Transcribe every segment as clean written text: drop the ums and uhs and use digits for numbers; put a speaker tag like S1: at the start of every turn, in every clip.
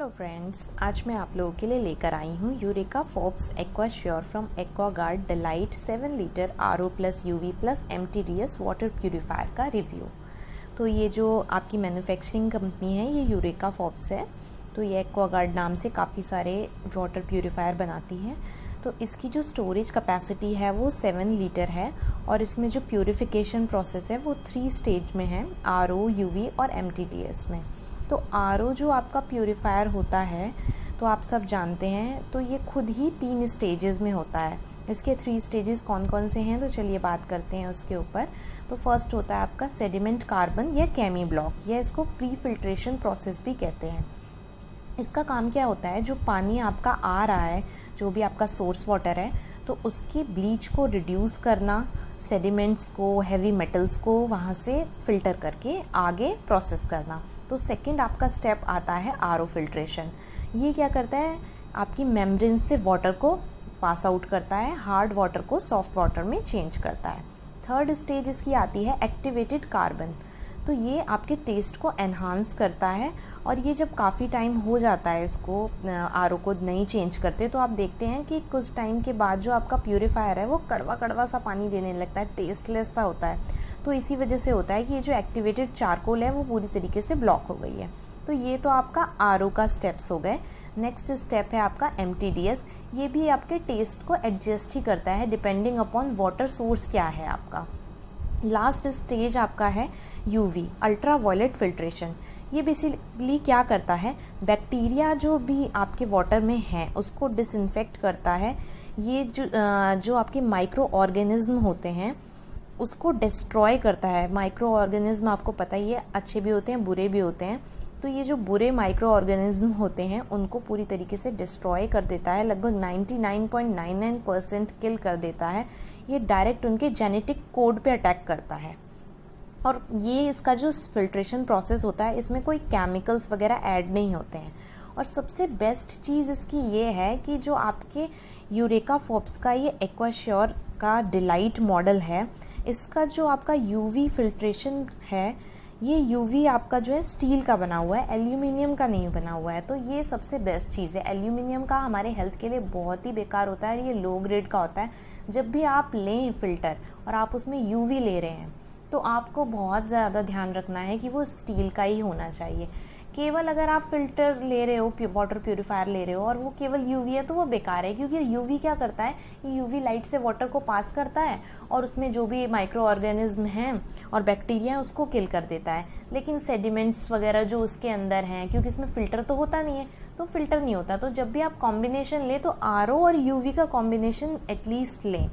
S1: Hello friends, आज मैं आप लोगों के लिए लेकर आई हूँ eureka Forbes aqua sure from Aquaguard delight 7 litre RO plus UV plus MTDS water purifier का रिव्यू। तो ये जो आपकी मैन्युफैक्चरिंग कंपनी है ये यूरेका फोर्ब्स है। तो ये एक्वागार्ड नाम से काफ़ी सारे वाटर प्यूरीफायर बनाती है। तो इसकी जो स्टोरेज कैपेसिटी है वो 7 लीटर है और इसमें जो प्यूरिफिकेशन प्रोसेस है वो 3 स्टेज में है, RO, UV और MTDS में। तो RO जो आपका प्यूरीफायर होता है तो आप सब जानते हैं, तो ये खुद ही 3 स्टेजेस में होता है। इसके 3 स्टेजेस कौन कौन से हैं तो चलिए बात करते हैं उसके ऊपर। तो फर्स्ट होता है आपका सेडिमेंट कार्बन या केमी ब्लॉक, या इसको प्री फिल्ट्रेशन प्रोसेस भी कहते हैं। इसका काम क्या होता है, जो पानी आपका आ रहा है, जो भी आपका सोर्स वाटर है, तो उसकी ब्लीच को रिड्यूस करना, सेडिमेंट्स को, हैवी मेटल्स को वहाँ से फिल्टर करके आगे प्रोसेस करना। तो सेकंड आपका स्टेप आता है RO फिल्ट्रेशन। ये क्या करता है, आपकी मेम्ब्रेन से वाटर को पास आउट करता है, हार्ड वाटर को सॉफ्ट वाटर में चेंज करता है। थर्ड स्टेज इसकी आती है एक्टिवेटेड कार्बन। तो ये आपके टेस्ट को एनहांस करता है, और ये जब काफ़ी टाइम हो जाता है इसको RO को नहीं चेंज करते, तो आप देखते हैं कि कुछ टाइम के बाद जो आपका प्यूरीफायर है वो कड़वा कड़वा सा पानी देने लगता है, टेस्टलेस सा होता है। तो इसी वजह से होता है कि ये जो एक्टिवेटेड चारकोल है वो पूरी तरीके से ब्लॉक हो गई है। तो ये तो आपका RO का स्टेप्स हो गए। नेक्स्ट स्टेप है आपका MTDS। ये भी आपके टेस्ट को एडजस्ट ही करता है डिपेंडिंग अपॉन वाटर सोर्स क्या है आपका। लास्ट स्टेज आपका है UV, अल्ट्रा वायलेट फिल्ट्रेशन। ये बेसिकली क्या करता है, बैक्टीरिया जो भी आपके वाटर में है उसको डिसइंफेक्ट करता है। ये जो आपके माइक्रो ऑर्गेनिज्म होते हैं उसको डिस्ट्रॉय करता है। माइक्रो ऑर्गेनिज्म आपको पता ही है, अच्छे भी होते हैं बुरे भी होते हैं। तो ये जो बुरे माइक्रो ऑर्गेनिज्म होते हैं उनको पूरी तरीके से डिस्ट्रॉय कर देता है, लगभग 99.99% किल कर देता है। ये डायरेक्ट उनके जेनेटिक कोड पे अटैक करता है। और ये इसका जो फिल्ट्रेशन प्रोसेस होता है इसमें कोई केमिकल्स वगैरह ऐड नहीं होते हैं। और सबसे बेस्ट चीज़ इसकी ये है कि जो आपके यूरेका फोर्ब्स का ये एक्वाश्योर का डिलाइट मॉडल है, इसका जो आपका UV फिल्ट्रेशन है, ये UV आपका जो है स्टील का बना हुआ है, एल्यूमिनियम का नहीं बना हुआ है। तो ये सबसे बेस्ट चीज़ है। एल्यूमिनियम का हमारे हेल्थ के लिए बहुत ही बेकार होता है, ये लो ग्रेड का होता है। जब भी आप लें फिल्टर और आप उसमें UV ले रहे हैं तो आपको बहुत ज़्यादा ध्यान रखना है कि वो स्टील का ही होना चाहिए। केवल अगर आप फिल्टर ले रहे हो, वाटर प्यूरीफायर ले रहे हो और वो केवल UV है तो वो बेकार है, क्योंकि UV क्या करता है, ये UV लाइट से वाटर को पास करता है और उसमें जो भी माइक्रो ऑर्गेनिज्म हैं और बैक्टीरिया हैं उसको किल कर देता है। लेकिन सेडिमेंट्स वगैरह जो उसके अंदर हैं, क्योंकि इसमें फिल्टर तो होता नहीं है, तो फिल्टर नहीं होता। तो जब भी आप कॉम्बिनेशन लें तो RO और UV का कॉम्बिनेशन एटलीस्ट लें।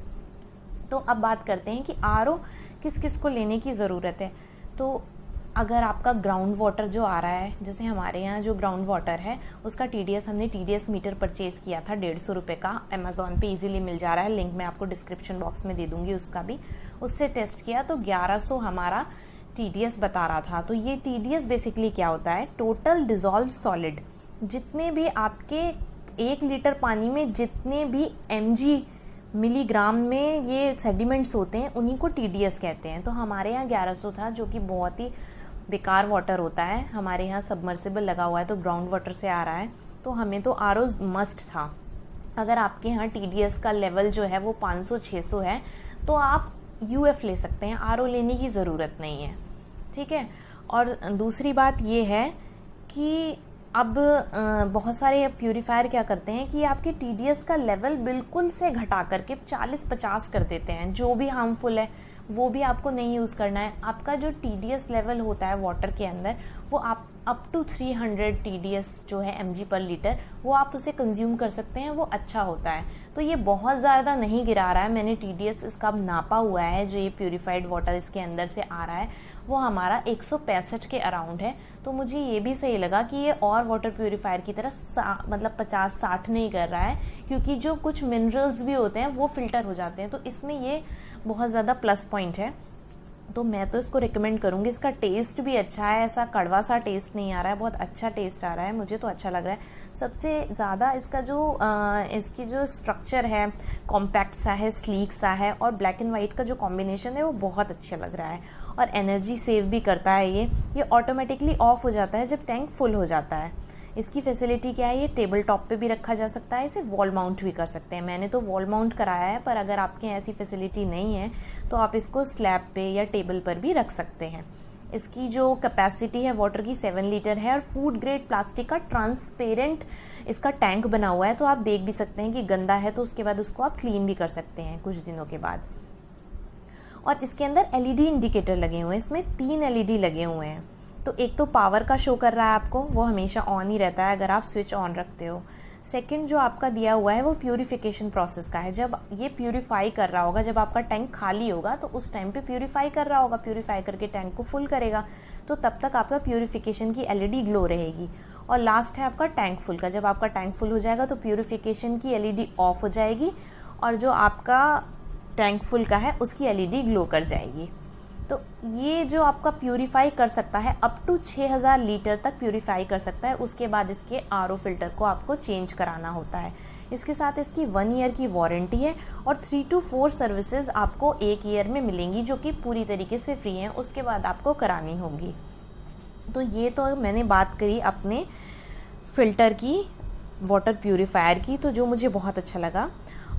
S1: तो अब बात करते हैं कि RO किस किस को लेने की ज़रूरत है। तो अगर आपका ग्राउंड वाटर जो आ रहा है, जैसे हमारे यहाँ जो ग्राउंड वाटर है उसका TDS, हमने TDS मीटर परचेज़ किया था 150 रुपये का, अमेज़ॉन पे इजीली मिल जा रहा है, लिंक मैं आपको डिस्क्रिप्शन बॉक्स में दे दूंगी उसका भी। उससे टेस्ट किया तो 1100 हमारा TDS बता रहा था। तो ये TDS बेसिकली क्या होता है, टोटल डिजॉल्व सॉलिड। जितने भी आपके 1 लीटर पानी में जितने भी mg मिलीग्राम में ये सेडिमेंट्स होते हैं उन्हीं को TDS कहते हैं। तो हमारे यहाँ 1100 था, जो कि बहुत ही बेकार वाटर होता है। हमारे यहाँ सबमर्सिबल लगा हुआ है तो ग्राउंड वाटर से आ रहा है, तो हमें तो RO मस्ट था। अगर आपके यहाँ TDS का लेवल जो है वो 500-600 है तो आप UF ले सकते हैं, RO लेने की ज़रूरत नहीं है, ठीक है। और दूसरी बात ये है कि अब बहुत सारे प्यूरीफायर क्या करते हैं कि आपके TDS का लेवल बिल्कुल से घटा करके 40-50 कर देते हैं, जो भी हार्मफुल है वो भी आपको नहीं यूज़ करना है। आपका जो TDS लेवल होता है वाटर के अंदर वो आप अप टू 300 TDS जो है mg पर लीटर, वो आप उसे कंज्यूम कर सकते हैं, वो अच्छा होता है। तो ये बहुत ज़्यादा नहीं गिरा रहा है, मैंने TDS इसका नापा हुआ है, जो ये प्यूरिफाइड वाटर इसके अंदर से आ रहा है वो हमारा 165 के अराउंड है। तो मुझे ये भी सही लगा कि ये और वाटर प्यूरीफायर की तरह मतलब 50-60 नहीं कर रहा है, क्योंकि जो कुछ मिनरल्स भी होते हैं वो फिल्टर हो जाते हैं। तो इसमें ये बहुत ज़्यादा प्लस पॉइंट है, तो मैं तो इसको रिकमेंड करूँगी। इसका टेस्ट भी अच्छा है, ऐसा कड़वा सा टेस्ट नहीं आ रहा है, बहुत अच्छा टेस्ट आ रहा है, मुझे तो अच्छा लग रहा है। सबसे ज़्यादा इसका जो इसकी जो स्ट्रक्चर है कॉम्पैक्ट सा है, स्लीक सा है, और ब्लैक एंड वाइट का जो कॉम्बिनेशन है वो बहुत अच्छा लग रहा है। और एनर्जी सेव भी करता है ये ऑटोमेटिकली ऑफ हो जाता है जब टैंक फुल हो जाता है। इसकी फैसिलिटी क्या है, ये टेबल टॉप पे भी रखा जा सकता है, इसे वॉल माउंट भी कर सकते हैं। मैंने तो वॉल माउंट कराया है, पर अगर आपके यहाँ ऐसी फैसिलिटी नहीं है तो आप इसको स्लैब पे या टेबल पर भी रख सकते हैं। इसकी जो कैपेसिटी है वाटर की 7 लीटर है और फूड ग्रेड प्लास्टिक का ट्रांसपेरेंट इसका टैंक बना हुआ है, तो आप देख भी सकते हैं कि गंदा है तो उसके बाद उसको आप क्लीन भी कर सकते हैं कुछ दिनों के बाद। और इसके अंदर एलईडी इंडिकेटर लगे हुए हैं, इसमें 3 एलईडी लगे हुए हैं। तो एक तो पावर का शो कर रहा है आपको, वो हमेशा ऑन ही रहता है अगर आप स्विच ऑन रखते हो। सेकंड जो आपका दिया हुआ है वो प्यूरिफिकेशन प्रोसेस का है, जब ये प्यूरिफाई कर रहा होगा, जब आपका टैंक खाली होगा तो उस टाइम पे प्यूरिफाई कर रहा होगा, प्यूरिफाई करके टैंक को फुल करेगा, तो तब तक आपका प्यूरिफिकेशन की एलईडी ग्लो रहेगी। और लास्ट है आपका टैंक फुल का, जब आपका टैंक फुल हो जाएगा तो प्यूरिफिकेशन की एलईडी ऑफ हो जाएगी और जो आपका टैंक फुल का है उसकी एलईडी ग्लो कर जाएगी। तो ये जो आपका प्यूरिफाई कर सकता है अप टू 6000 लीटर तक प्यूरिफाई कर सकता है। उसके बाद इसके आरओ फिल्टर को आपको चेंज कराना होता है। इसके साथ इसकी 1 ईयर की वारंटी है और 3 to 4 सर्विसेज आपको 1 ईयर में मिलेंगी, जो कि पूरी तरीके से फ्री हैं, उसके बाद आपको करानी होगी। तो ये तो मैंने बात करी अपने फिल्टर की, वाटर प्यूरिफायर की, तो जो मुझे बहुत अच्छा लगा।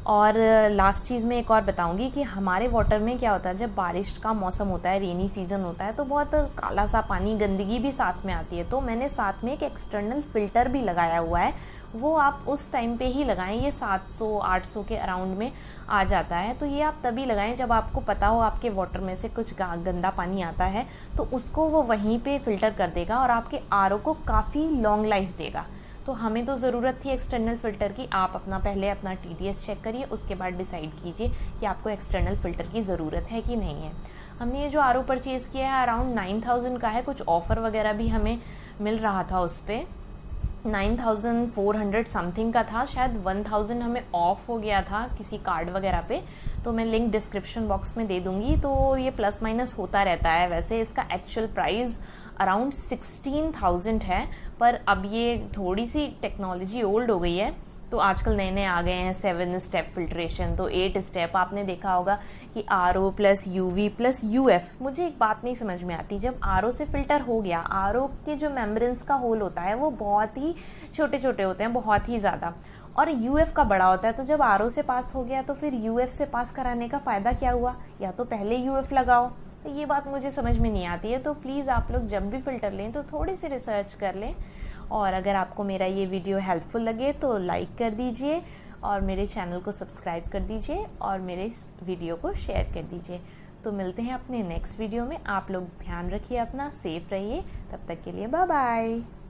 S1: और लास्ट चीज़ मैं एक और बताऊंगी कि हमारे वाटर में क्या होता है, जब बारिश का मौसम होता है, रेनी सीजन होता है, तो बहुत काला सा पानी, गंदगी भी साथ में आती है। तो मैंने साथ में एक एक्सटर्नल फिल्टर भी लगाया हुआ है, वो आप उस टाइम पे ही लगाएं। ये 700-800 के अराउंड में आ जाता है, तो ये आप तभी लगाएं जब आपको पता हो आपके वाटर में से कुछ गंदा पानी आता है, तो उसको वो वहीं पे फिल्टर कर देगा और आपके आरओ को काफ़ी लॉन्ग लाइफ देगा। तो हमें तो ज़रूरत थी एक्सटर्नल फ़िल्टर की। आप पहले अपना टीडीएस चेक करिए, उसके बाद डिसाइड कीजिए कि आपको एक्सटर्नल फ़िल्टर की ज़रूरत है कि नहीं है। हमने ये जो आरओ परचेज़ किया है अराउंड 9000 का है, कुछ ऑफ़र वगैरह भी हमें मिल रहा था उस पर। 9400 समथिंग का था, शायद 1000 हमें ऑफ हो गया था किसी कार्ड वगैरह पे, तो मैं लिंक डिस्क्रिप्शन बॉक्स में दे दूंगी। तो ये प्लस माइनस होता रहता है। वैसे इसका एक्चुअल प्राइस अराउंड 16,000 है, पर अब ये थोड़ी सी टेक्नोलॉजी ओल्ड हो गई है, तो आजकल नए नए आ गए हैं 7 स्टेप फिल्ट्रेशन, तो 8 स्टेप। आपने देखा होगा कि RO plus UV plus UF. मुझे एक बात नहीं समझ में आती, जब आरओ से फिल्टर हो गया, आरओ के जो मेम्ब्रेन्स का होल होता है वो बहुत ही छोटे छोटे होते हैं, बहुत ही ज़्यादा, और यूएफ का बड़ा होता है। तो जब आरओ से पास हो गया तो फिर यूएफ से पास कराने का फ़ायदा क्या हुआ? या तो पहले यूएफ लगाओ। तो ये बात मुझे समझ में नहीं आती है। तो प्लीज़ आप लोग जब भी फ़िल्टर लें तो थोड़ी सी रिसर्च कर लें। और अगर आपको मेरा ये वीडियो हेल्पफुल लगे तो लाइक कर दीजिए और मेरे चैनल को सब्सक्राइब कर दीजिए और मेरे वीडियो को शेयर कर दीजिए। तो मिलते हैं अपने नेक्स्ट वीडियो में। आप लोग ध्यान रखिए अपना, सेफ रहिए। तब तक के लिए बाय बाय।